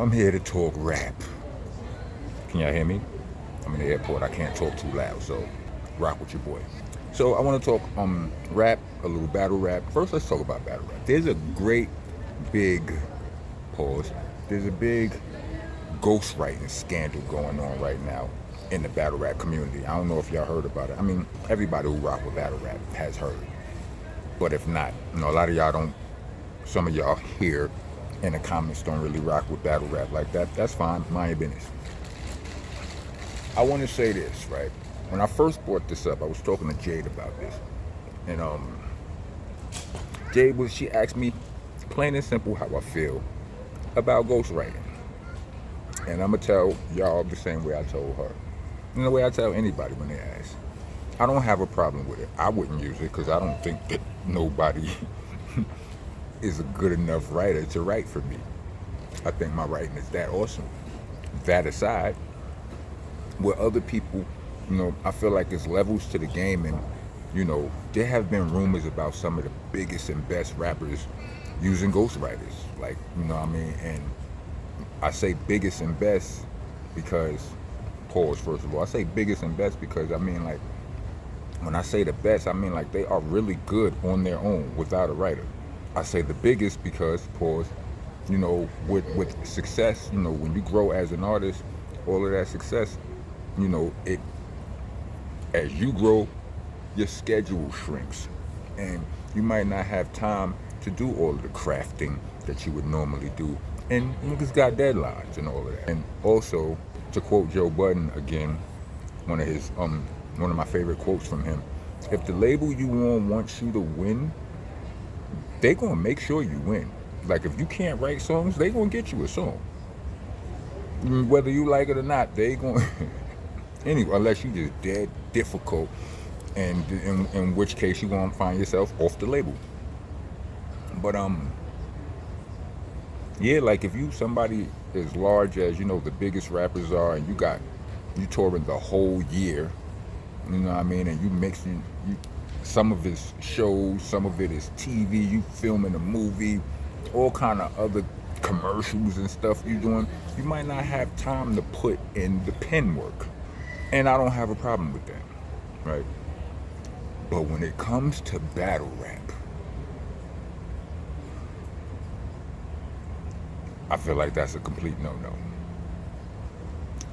I'm here to talk rap. Can y'all hear me? I'm in the airport. I can't talk too loud, so rock with your boy. So I want to talk rap, a little battle rap. First, let's talk about battle rap. There's a great big pause. There's a big ghostwriting scandal going on right now in the battle rap community. I don't know if y'all heard about it. I mean, everybody who rock with battle rap has heard. But if not, a lot of y'all don't. Some of y'all here in the comments don't really rock with battle rap like that. That's fine. Mind your business. I want to say this, right? When I first brought this up, I was talking to Jade about this, and she asked me, plain and simple, how I feel about ghostwriting, and I'm gonna tell y'all the same way I told her, and the way I tell anybody when they ask. I don't have a problem with it. I wouldn't use it because I don't think that nobody is a good enough writer to write for me. I think my writing is that awesome. That aside, with other people, I feel like there's levels to the game, and there have been rumors about some of the biggest and best rappers using ghostwriters. Like, what I mean? And I say biggest and best because, pause first of all, I say biggest and best because I mean, like, when I say the best, I mean like they are really good on their own without a writer. I say the biggest because, pause, with success, when you grow as an artist, all of that success, it, as you grow, your schedule shrinks, and you might not have time to do all of the crafting that you would normally do, and niggas got deadlines and all of that. And also, to quote Joe Budden again, one of my favorite quotes from him: if the label you on wants you to win, they gonna make sure you win. Like, if you can't write songs, they gonna get you a song, whether you like it or not. They gonna anyway, unless you just dead difficult, and in which case you gonna find yourself off the label. But yeah, like if you somebody as large as the biggest rappers are, and you touring the whole year, what I mean, and you mixing some of his shows, some of it is TV, you filming a movie, all kind of other commercials and stuff you doing, you might not have time to put in the pen work. And I don't have a problem with that, right? But when it comes to battle rap, I feel like that's a complete no-no.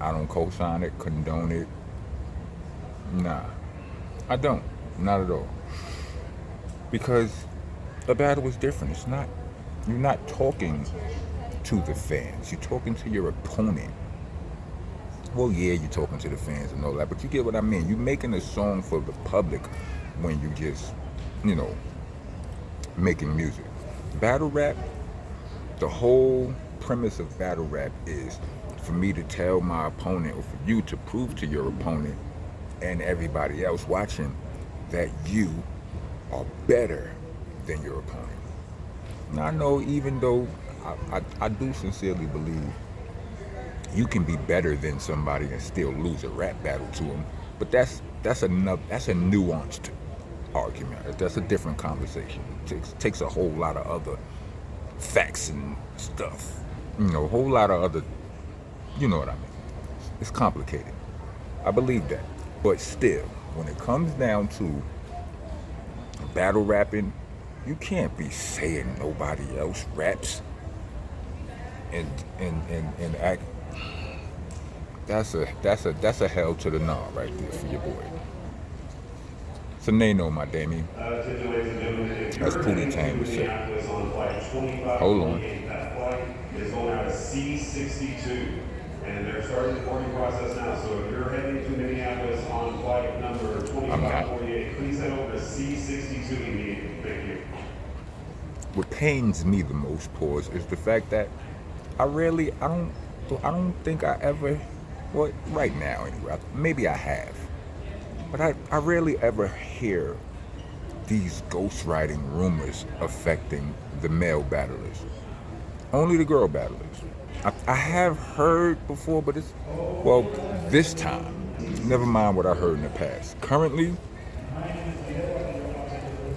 I don't co-sign it, condone it. Nah, I don't. Not at all. Because a battle is different. You're not talking to the fans. You're talking to your opponent. Well, yeah, you're talking to the fans and all that, but you get what I mean. You're making a song for the public when you just, making music. Battle rap, the whole premise of battle rap is for me to tell my opponent, or for you to prove to your opponent and everybody else watching that you are better than your opponent. Now, I know, even though I do sincerely believe you can be better than somebody and still lose a rap battle to them, but that's a nuanced argument. That's a different conversation. It takes a whole lot of other facts and stuff. A whole lot of other, you know what I mean. It's complicated. I believe that. But still, when it comes down to battle rapping, you can't be saying nobody else raps and act. That's a hell to the gnaw right there for your boy. So they know, my Damie. As Pootie Tang would say. Hold on. Is going out of C62, and they're starting the boarding process now. So if you're heading to Minneapolis on flight number 2548, please head over to C62 immediately. Thank you. What pains me the most, pause, is the fact that I don't think I ever, well, right now anyway, maybe I have, but I rarely ever hear these ghostwriting rumors affecting the male battlers. Only the girl battlers. I have heard before, but this time, never mind what I heard in the past. Currently,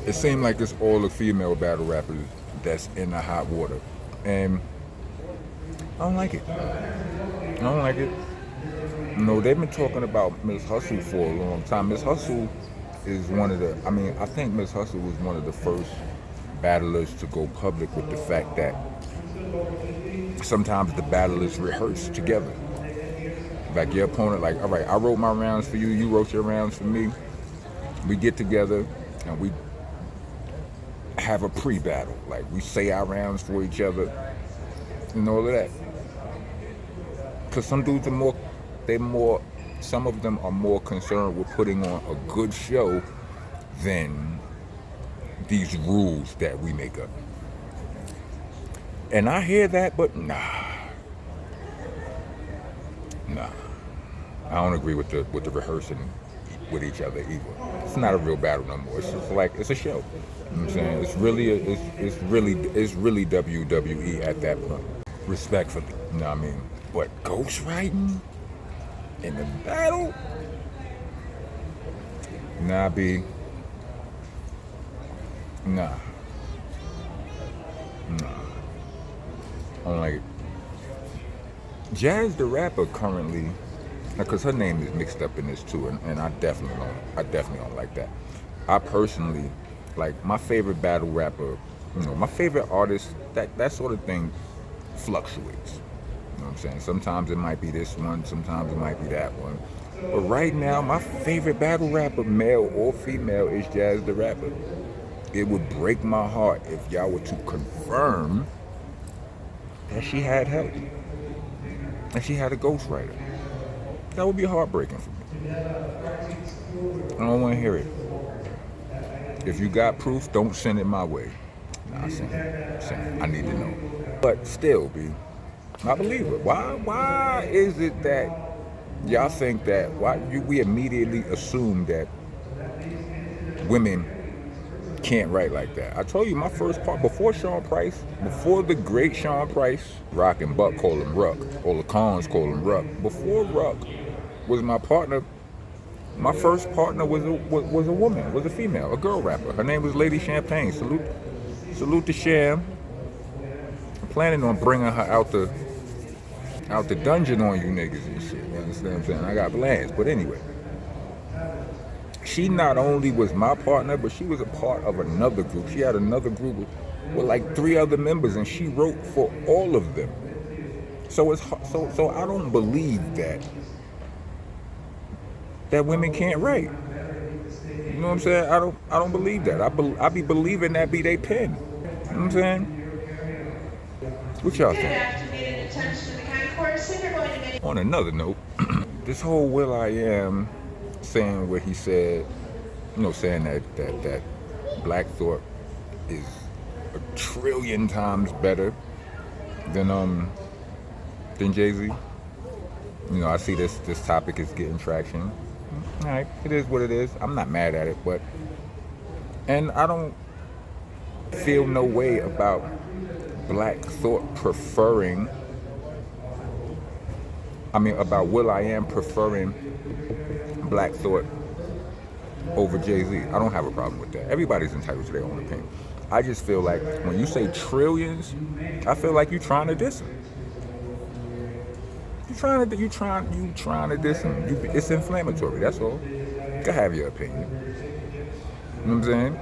it seems like it's all the female battle rappers that's in the hot water. And I don't like it. I don't like it. No, they've been talking about Miss Hustle for a long time. Miss Hustle is one of the, I mean, I think Miss Hustle was one of the first battlers to go public with the fact that sometimes the battlers rehearse together. Like your opponent, like, all right, I wrote my rounds for you, you wrote your rounds for me. We get together and we have a pre-battle. Like we say our rounds for each other and all of that. Because some dudes are some of them are more concerned with putting on a good show than these rules that we make up. And I hear that, but nah. I don't agree with the rehearsing with each other either. It's not a real battle no more. It's just like it's a show. You know what I'm saying? It's really WWE at that point. Respectfully. You know what I mean? But ghostwriting in the battle? Nah, B. Nah. I don't like it. Jazz the rapper currently, because her name is mixed up in this too, and I definitely don't like that. I personally, like my favorite battle rapper, my favorite artist, that sort of thing fluctuates. You know what I'm saying? Sometimes it might be this one, sometimes it might be that one. But right now, my favorite battle rapper, male or female, is Jazz the Rapper. It would break my heart if y'all were to confirm that she had help. And she had a ghostwriter. That would be heartbreaking for me. I don't want to hear it. If you got proof, don't send it my way. Nah, send it. I need to know. But still, B, I believe it. Why is it that y'all think that, we immediately assume that women can't write like that? I told you my first part, before the great Sean Price, Rock and Buck call him Ruck, or the Cons call him Ruck. Before Ruck was my partner, my first partner was a woman, was a female, a girl rapper. Her name was Lady Champagne. Salute to Sham. I'm planning on bringing her out the dungeon on you niggas and shit. You understand what I'm saying? I got plans. But anyway, she not only was my partner, but she was a part of another group. She had another group with like 3 other members, and she wrote for all of them. So so I don't believe that women can't write. You know what I'm saying? I don't believe that. I be believing that be they pen. You know what I'm saying? What y'all think? On another note, this whole Will.i.am saying what he said, saying that Black Thought is a trillion times better than Jay-Z. I see this topic is getting traction. All right, it is what it is. I'm not mad at it, and I don't feel no way about Black Thought about Will.i.am preferring Black Thought over Jay-Z. I don't have a problem with that. Everybody's entitled to their own opinion. I just feel like when you say trillions, I feel like you're trying to diss him. You trying to diss him. It's inflammatory. That's all. You can have your opinion. You know what I'm saying?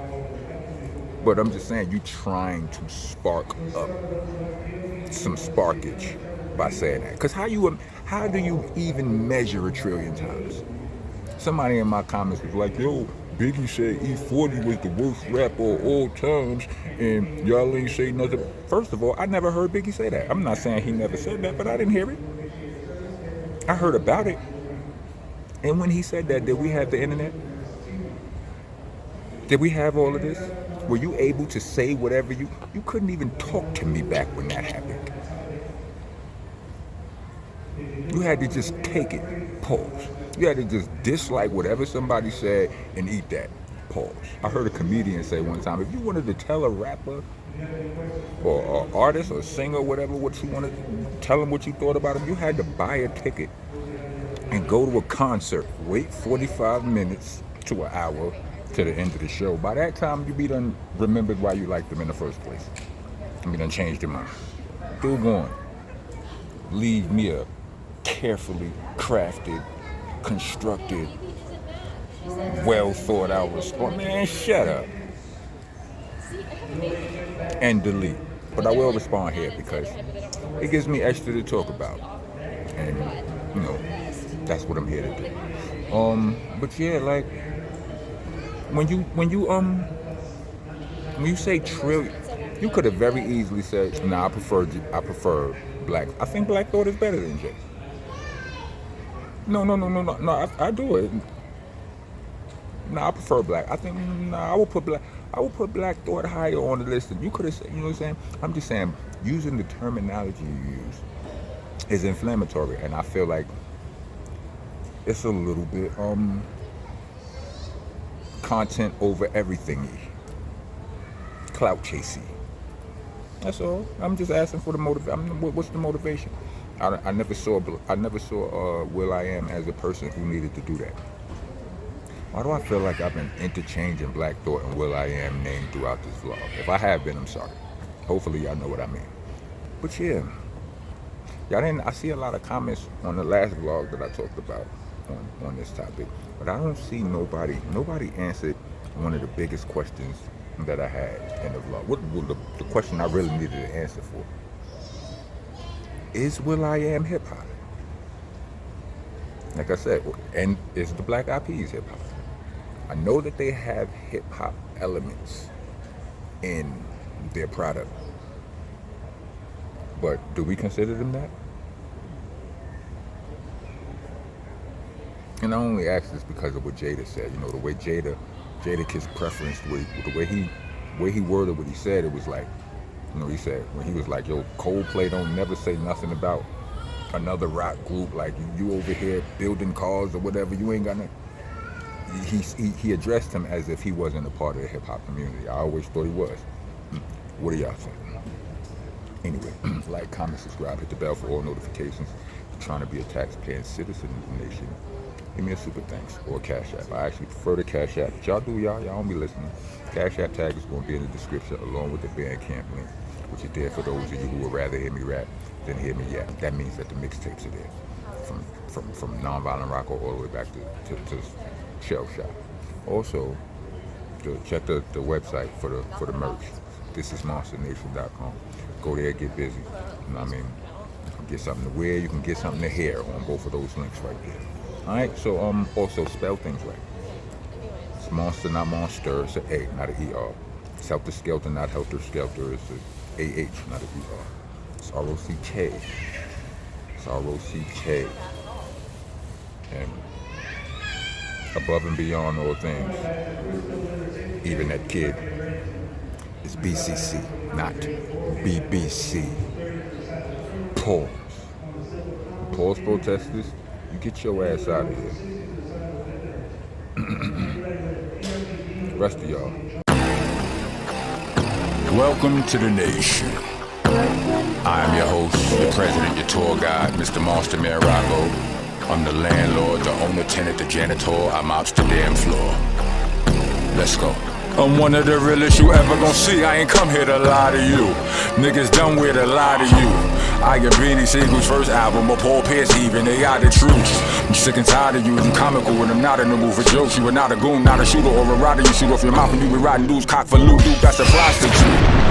But I'm just saying you trying to spark up some sparkage by saying that. Because how do you even measure a trillion times? Somebody in my comments was like, yo, Biggie said E40 was the worst rapper of all times, and y'all ain't say nothing. First of all, I never heard Biggie say that. I'm not saying he never said that, but I didn't hear it. I heard about it. And when he said that, did we have the internet? Did we have all of this? Were you able to say whatever you couldn't even talk to me back when that happened. You had to just take it, pause. You had to just dislike whatever somebody said and eat that, pause. I heard a comedian say one time, if you wanted to tell a rapper or artist or singer, whatever, what you wanted to tell them what you thought about him, you had to buy a ticket and go to a concert, wait 45 minutes to an hour to the end of the show. By that time, you be done remembered why you liked them in the first place. You be done changed your mind. Still going. leave me a carefully crafted, constructed, well thought out response. Man, shut up. And delete. But I will respond here because it gives me extra to talk about. And, you know, that's what I'm here to do. But yeah, like, when you say trillion, you could have very easily said, nah, I prefer black. I think Black Thought is better than Jay. No, I do it. Nah, I prefer black. I think, I will put Black Thought higher on the list. You could have said, you know what I'm saying? I'm just saying, using the terminology you use is inflammatory, and I feel like it's a little bit content over everything-y, clout chasey. That's all. I'm just asking for the motivation. What's the motivation? I never saw Will.i.am as a person who needed to do that. Why do I feel like I've been interchanging Black Thought and Will.i.am name throughout this vlog? If I have been, I'm sorry. Hopefully y'all know what I mean. But yeah, I see a lot of comments on the last vlog that I talked about on this topic, but I don't see nobody answered one of the biggest questions that I had in the vlog. What the question I really needed an answer for? Is Will.i.am hip hop? Like I said, and is the Black Eyed Peas hip hop? I know that they have hip hop elements in their product, but do we consider them that? And I only ask this because of what Jada said. You know, the way Jada Kiss preference, the way he worded what he said, it was like, you know, he said when he was like, yo, Coldplay don't never say nothing about another rock group, like you over here building cars or whatever, you ain't got nothing. He addressed him as if he wasn't a part of the hip hop community. I always thought he was. What do y'all think? Anyway, like, comment, subscribe, hit the bell for all notifications. If you're trying to be a taxpaying citizen of the nation, give me a super thanks or a Cash App. I actually prefer the Cash App. But y'all don't be listening. Cash App tag is going to be in the description along with the Bandcamp link, which is there for those of you who would rather hear me rap than hear me yap. That means that the mixtapes are there, from Nonviolent Rock all the way back to Shell Shop. Also, check the website for the merch. Itsmonstanation.com. Go there, get busy. You know what I mean? You can get something to wear, you can get something to hear on both of those links right there. Alright, so also spell things right. It's monster, not monster. It's an A, not an ER. It's helter skelter, not helter skelter. It's an AH, not an ER. It's ROCK. It's ROCK. And above and beyond all things, even that kid, is BCC, not BBC. Pause. Pause, protesters. You get your ass out of here. Rest of y'all. Welcome to the nation. I am your host, your president, your tour guide, Mr. Monster Man Rocco. I'm the landlord, the owner, tenant, the janitor. I mops the damn floor. Let's go. I'm one of the realest you ever gon' see. I ain't come here to lie to you. Niggas done with to lie to you. I get Beanie Siegel's first album, or Paul Pierce even, they got the truth. I'm sick and tired of you, I'm comical when I'm not in the mood for jokes. You are not a goon, not a shooter or a rider. You shoot off your mouth and you be riding dudes, cock for loot, dude, that's a prostitute.